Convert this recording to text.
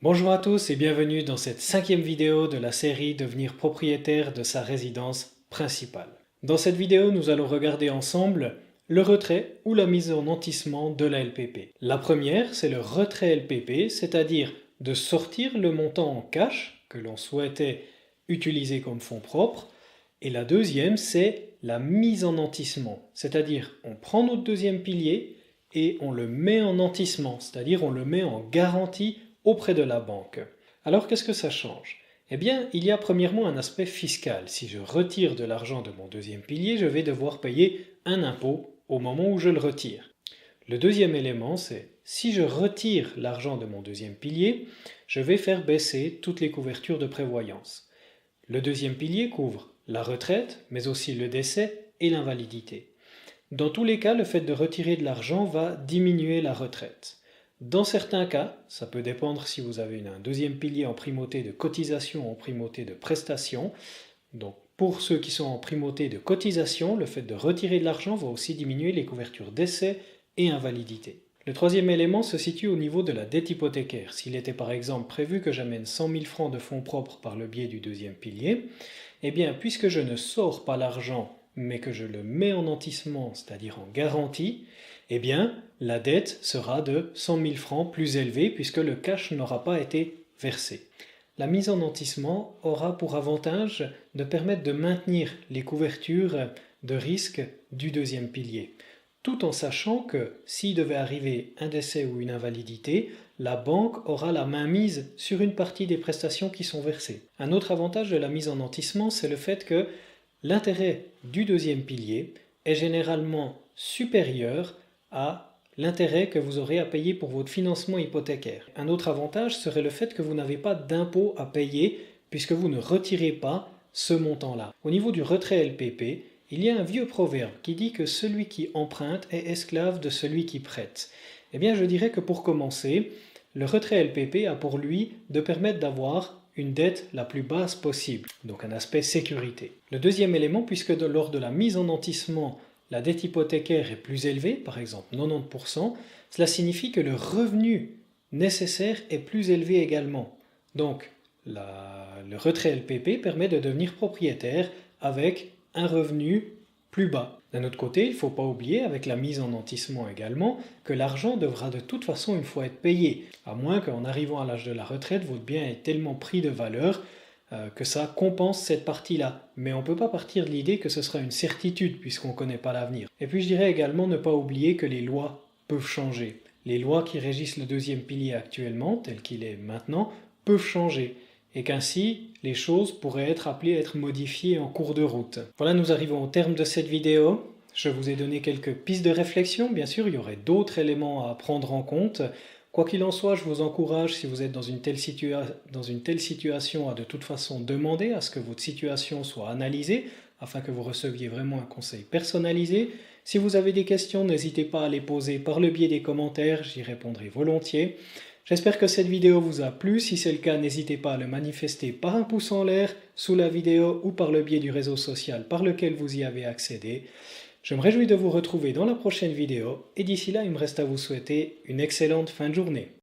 Bonjour à tous et bienvenue dans cette 5e vidéo de la série Devenir propriétaire de sa résidence principale. Dans cette vidéo, nous allons regarder ensemble le retrait ou la mise en nantissement de la LPP. La première, c'est le retrait LPP, c'est-à-dire de sortir le montant en cash que l'on souhaitait utiliser comme fonds propres. Et la deuxième, c'est la mise en nantissement, c'est-à-dire on prend notre deuxième pilier et on le met en nantissement, c'est-à-dire on le met en garantie auprès de la banque. Alors qu'est-ce que ça change? Eh bien, il y a premièrement un aspect fiscal. Si je retire de l'argent de mon deuxième pilier, je vais devoir payer un impôt au moment où je le retire. Le deuxième élément, c'est si je retire l'argent de mon deuxième pilier, je vais faire baisser toutes les couvertures de prévoyance. Le deuxième pilier couvre la retraite, mais aussi le décès et l'invalidité. Dans tous les cas, le fait de retirer de l'argent va diminuer la retraite. Dans certains cas, ça peut dépendre si vous avez un deuxième pilier en primauté de cotisation ou en primauté de prestation. Donc pour ceux qui sont en primauté de cotisation, le fait de retirer de l'argent va aussi diminuer les couvertures d'essai et invalidité. Le troisième élément se situe au niveau de la dette hypothécaire. S'il était par exemple prévu que j'amène 100 000 francs de fonds propres par le biais du deuxième pilier, eh bien puisque je ne sors pas l'argent mais que je le mets en nantissement, c'est-à-dire en garantie, eh bien la dette sera de 100 000 francs plus élevée puisque le cash n'aura pas été versé. La mise en nantissement aura pour avantage de permettre de maintenir les couvertures de risque du deuxième pilier, tout en sachant que s'il devait arriver un décès ou une invalidité, la banque aura la main mise sur une partie des prestations qui sont versées. Un autre avantage de la mise en nantissement, c'est le fait que l'intérêt du deuxième pilier est généralement supérieur à l'intérêt que vous aurez à payer pour votre financement hypothécaire. Un autre avantage serait le fait que vous n'avez pas d'impôt à payer puisque vous ne retirez pas ce montant-là. Au niveau du retrait LPP, il y a un vieux proverbe qui dit que celui qui emprunte est esclave de celui qui prête. Eh bien, je dirais que pour commencer, le retrait LPP a pour lui de permettre d'avoir une dette la plus basse possible, donc un aspect sécurité. Le deuxième élément, puisque lors de la mise en nantissement, la dette hypothécaire est plus élevée, par exemple 90%, cela signifie que le revenu nécessaire est plus élevé également. Donc, le retrait LPP permet de devenir propriétaire avec un revenu plus bas. D'un autre côté, il ne faut pas oublier, avec la mise en nantissement également, que l'argent devra de toute façon une fois être payé, à moins qu'en arrivant à l'âge de la retraite, votre bien ait tellement pris de valeur que ça compense cette partie-là. Mais on ne peut pas partir de l'idée que ce sera une certitude puisqu'on ne connaît pas l'avenir. Et puis je dirais également ne pas oublier que les lois peuvent changer. Les lois qui régissent le deuxième pilier actuellement, tel qu'il est maintenant, peuvent changer. Et qu'ainsi, les choses pourraient être appelées à être modifiées en cours de route. Voilà, nous arrivons au terme de cette vidéo. Je vous ai donné quelques pistes de réflexion. Bien sûr, il y aurait d'autres éléments à prendre en compte. Quoi qu'il en soit, je vous encourage, si vous êtes dans une telle situation, à de toute façon demander à ce que votre situation soit analysée, afin que vous receviez vraiment un conseil personnalisé. Si vous avez des questions, n'hésitez pas à les poser par le biais des commentaires, j'y répondrai volontiers. J'espère que cette vidéo vous a plu. Si c'est le cas, n'hésitez pas à le manifester par un pouce en l'air sous la vidéo ou par le biais du réseau social par lequel vous y avez accédé. Je me réjouis de vous retrouver dans la prochaine vidéo et d'ici là, il me reste à vous souhaiter une excellente fin de journée.